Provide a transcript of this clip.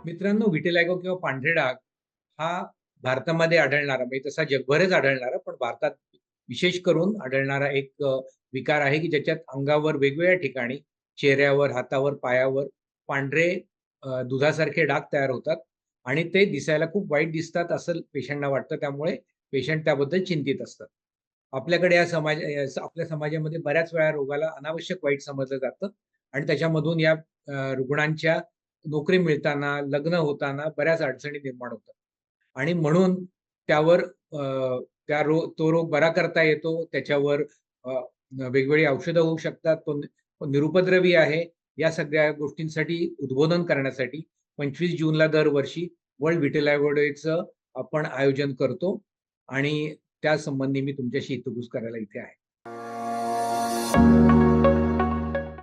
मित्रांनो, विटिलायगो किंवा पांढरे डाग हा भारतामध्ये आढळणारा म्हणजे तसा जगभरच आढळणारा, पण भारतात विशेष करून आढळणारा एक विकार आहे, की ज्याच्यात अंगावर वेगवेगळ्या ठिकाणी चेहऱ्यावर, हातावर, पायावर पांढरे दुधासारखे डाग तयार होतात आणि ते दिसायला खूप वाईट दिसतात असं पेशंटना वाटतं. त्यामुळे पेशंट त्याबद्दल चिंतित असतात. आपल्याकडे आपल्या समाजामध्ये बऱ्याच वेळा रोगाला अनावश्यक वाईट समजलं जातं आणि त्याच्यामधून या रुग्णांच्या नोकरी मिळताना, लग्न होताना बऱ्याच अडचणी निर्माण होतात आणि म्हणून त्यावर तो रोग बरा करता येतो. त्याच्यावर वेगवेगळी औषधं होऊ शकतात. तो निरुपद्रवी आहे. या सगळ्या गोष्टींसाठी उद्बोधन करण्यासाठी 25 जूनला दरवर्षी वर्ल्ड व्हिटिलिगो डेचं आपण आयोजन करतो आणि त्या संबंधी मी तुमच्याशी हितगुज करायला इथे आहे.